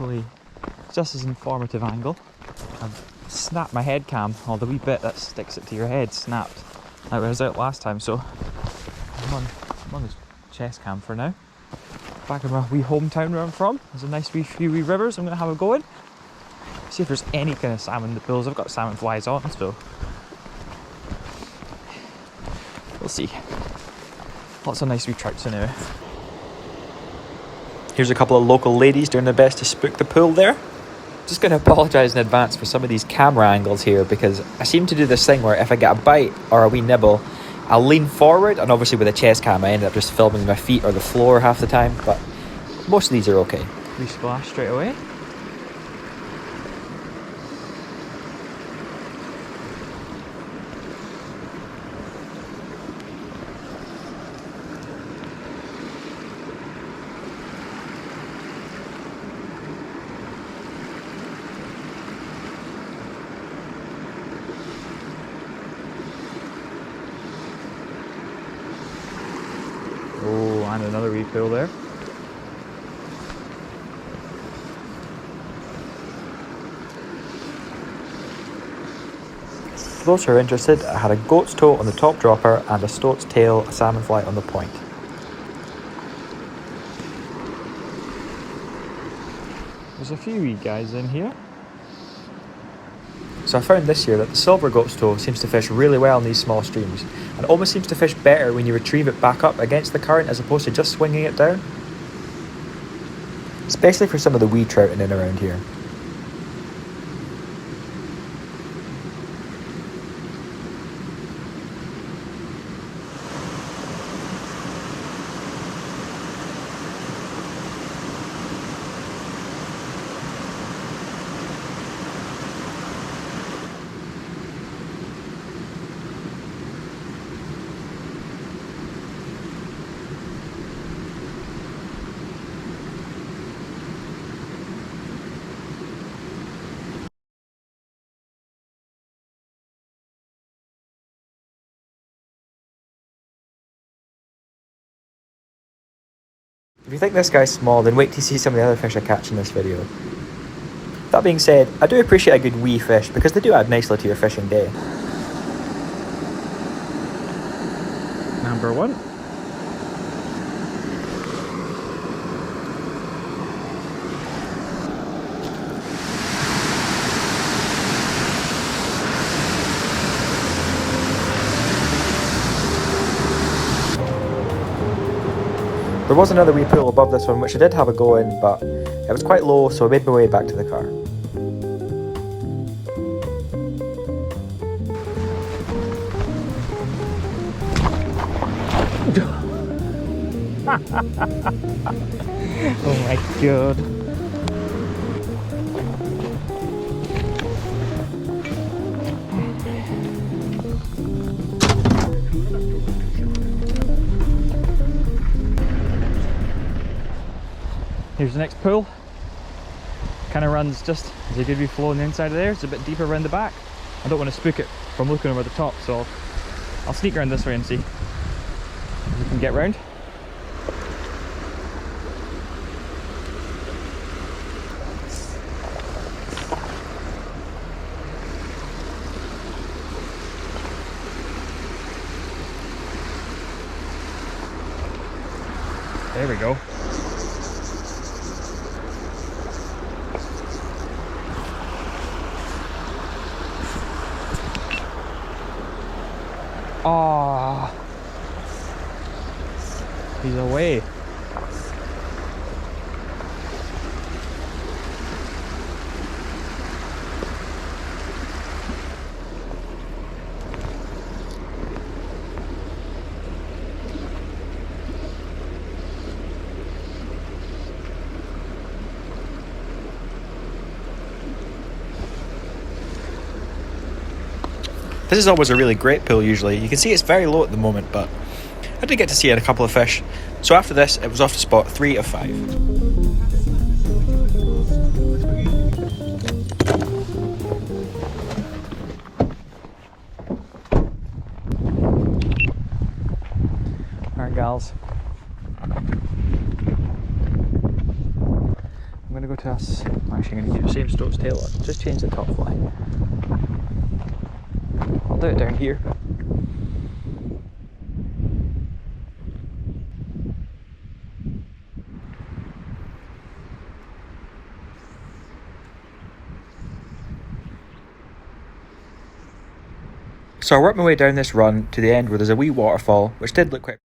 hopefully just as informative angle. I've snapped my head cam, or the wee bit that sticks it to your head snapped like I was out last time, so I'm on the chest cam for now. Back in my wee hometown where I'm from, there's a nice few wee rivers. I'm going to have a go in, see if there's any kind of salmon in the pools. I've got salmon flies on, so we'll see. Lots of nice wee trouts anyway. Here's a couple of local ladies doing their best to spook the pool there. Just going to apologise in advance for some of these camera angles here, because I seem to do this thing where if I get a bite or a wee nibble, I'll lean forward, and obviously with a chest cam I end up just filming my feet or the floor half the time, but most of these are okay. We splash straight away. Oh, and another wee pool there. For those who are interested, I had a goat's toe on the top dropper and a stoat's tail, a salmon fly on the point. There's a few wee guys in here. So I found this year that the silver goat's toe seems to fish really well in these small streams, and almost seems to fish better when you retrieve it back up against the current as opposed to just swinging it down. Especially for some of the wee trout in and around here. If you think this guy's small, then wait to see some of the other fish I catch in this video. That being said, I do appreciate a good wee fish because they do add nicely to your fishing day. Number one. There was another wee pool above this one which I did have a go in, but it was quite low, so I made my way back to the car. Oh my god. Here's the next pool. Kind of runs just as a good wee flow on the inside of there. It's a bit deeper around the back. I don't want to spook it from looking over the top, so I'll sneak around this way and see if we can get round. There we go. Ah, he's away. This is always a really great pool usually. You can see it's very low at the moment, but I did get to see a couple of fish. So after this, it was off to spot 3 of 5. Alright gals, I'm gonna go to us. I'm actually going to keep the same stoat's tail on, just change the top fly. I'll do it down here. So I worked my way down this run to the end where there's a wee waterfall, which did look quite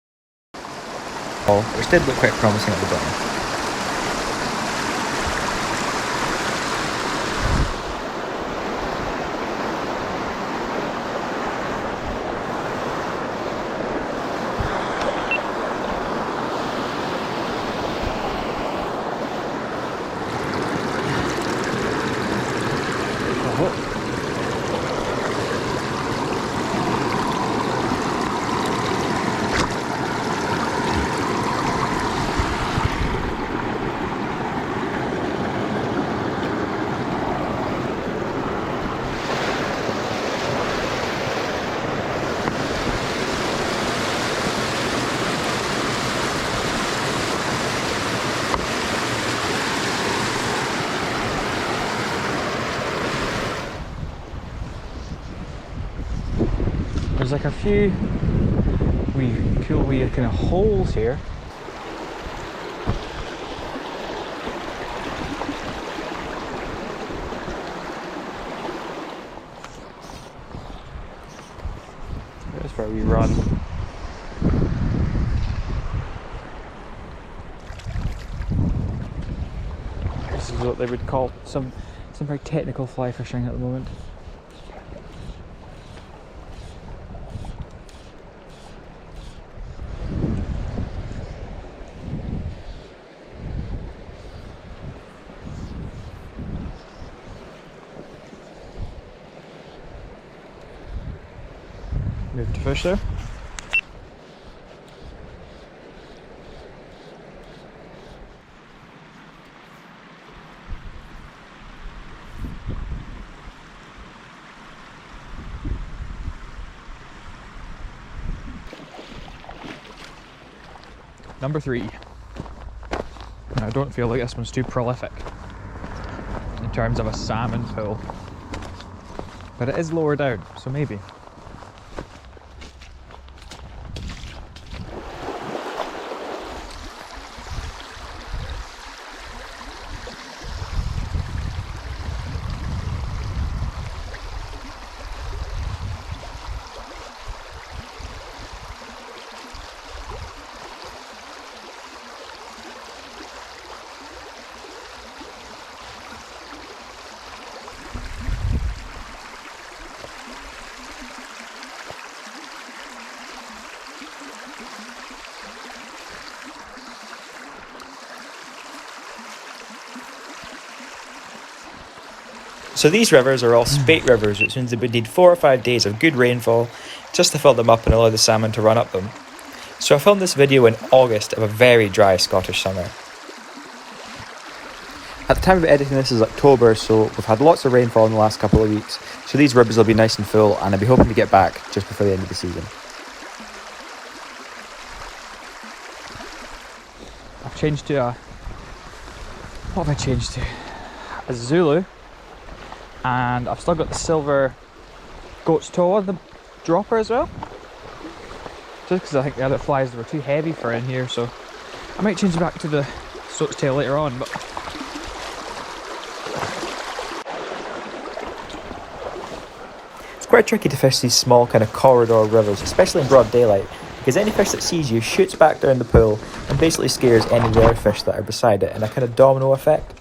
promising at the bottom. There's like a few cool wee kind of holes here. There's where we run. This is what they would call some very technical fly fishing at the moment. Move to fish there. Number 3. I don't feel like this one's too prolific in terms of a salmon pool, but it is lower down, so maybe. So these rivers are all spate rivers, which means they would need 4 or 5 days of good rainfall just to fill them up and allow the salmon to run up them. So I filmed this video in August of a very dry Scottish summer. At the time of editing this is October, so we've had lots of rainfall in the last couple of weeks, so these rivers will be nice and full, and I'll be hoping to get back just before the end of the season. I've changed to what have I changed to? A Zulu. And I've still got the silver goat's toe on the dropper as well. Just because I think the other flies were too heavy for in here, so I might change it back to the stoat's tail later on. But it's quite tricky to fish these small kind of corridor rivers, especially in broad daylight, because any fish that sees you shoots back down the pool and basically scares any of the other fish that are beside it in a kind of domino effect.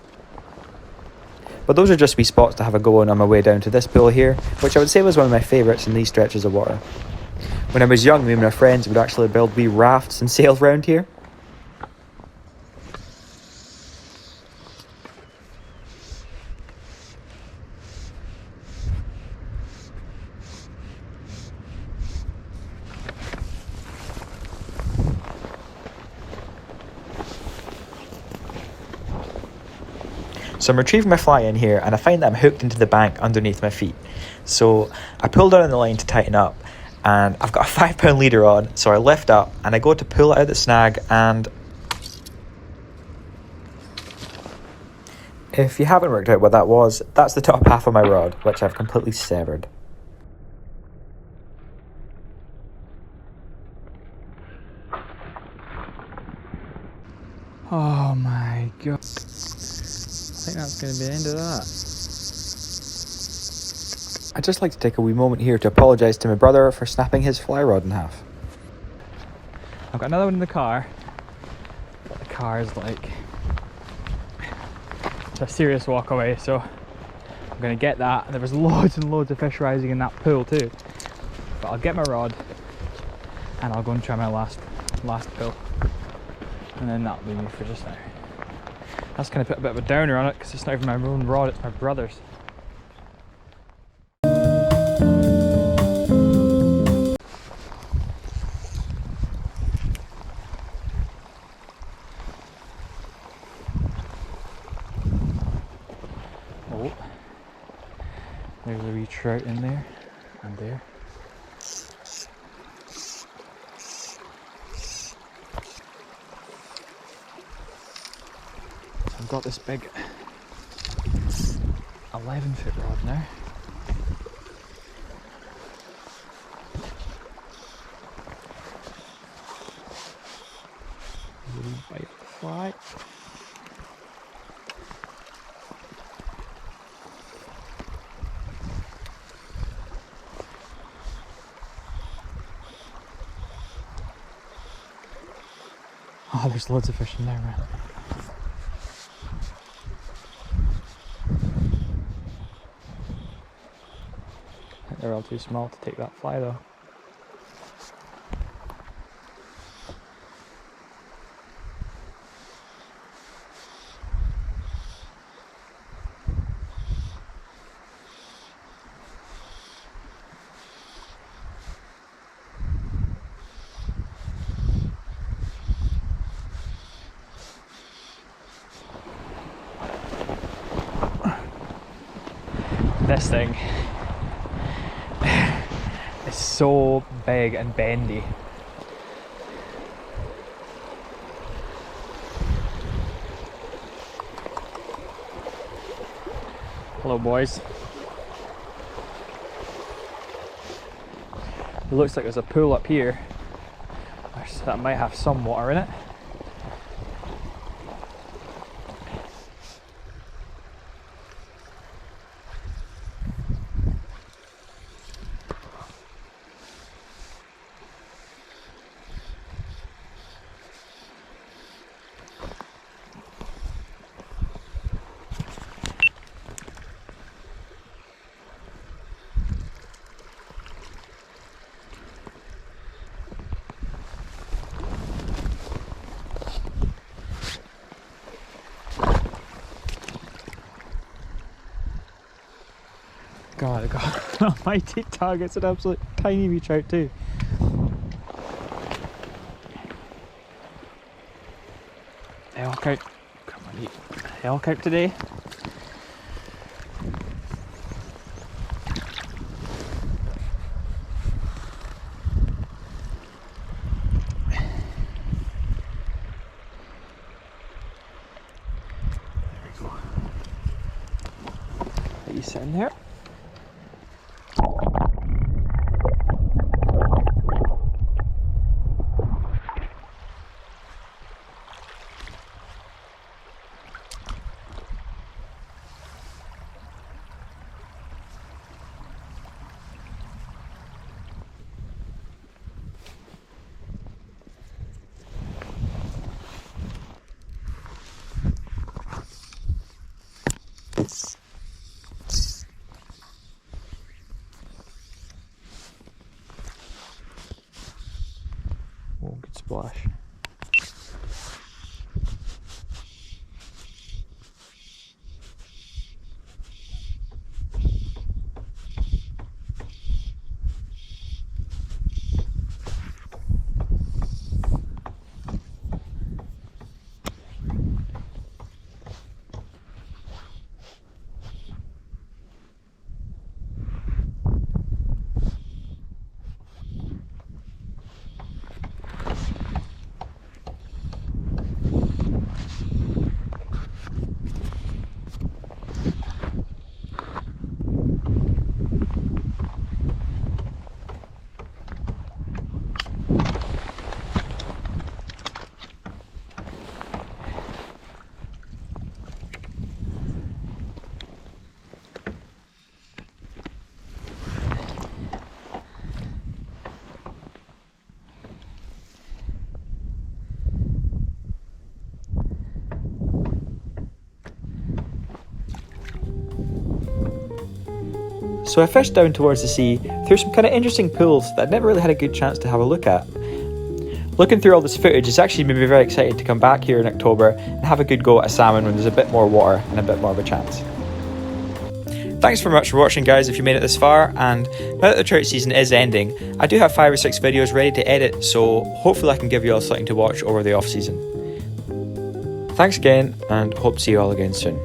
But those are just wee spots to have a go on my way down to this pool here, which I would say was one of my favourites in these stretches of water. When I was young, me and my friends would actually build wee rafts and sail round here. So I'm retrieving my fly in here and I find that I'm hooked into the bank underneath my feet. So I pull down on the line to tighten up and I've got a 5-pound leader on, so I lift up and I go to pull it out of the snag and If you haven't worked out what that was, that's the top half of my rod, which I've completely severed. Oh my god. I think that's going to be the end of that. I'd just like to take a wee moment here to apologise to my brother for snapping his fly rod in half. I've got another one in the car, but the car is like, it's a serious walk away, so I'm going to get that. And there was loads and loads of fish rising in that pool too. But I'll get my rod and I'll go and try my last pull. And then that'll be me for just now. That's going to put a bit of a downer on it because it's not even my own rod, it's my brother's. Oh, there's a wee trout in there and there. I've got this big 11-foot rod now. Bite the fly. Oh, there's loads of fish in there, man. I think they're all too small to take that fly though. This thing is so big and bendy. Hello boys. It looks like there's a pool up here that might have some water in it. God, I got a mighty tug. It's an absolute tiny wee trout too. Elk out. Come on, eat elk out today. There we go. Are you sitting there? Oh, good splash. So I fished down towards the sea through some kind of interesting pools that I never really had a good chance to have a look at. Looking through all this footage has actually made me very excited to come back here in October and have a good go at a salmon when there's a bit more water and a bit more of a chance. Thanks very much for watching, guys, if you made it this far, and now that the trout season is ending, I do have 5 or 6 videos ready to edit, so hopefully I can give you all something to watch over the off season. Thanks again, and hope to see you all again soon.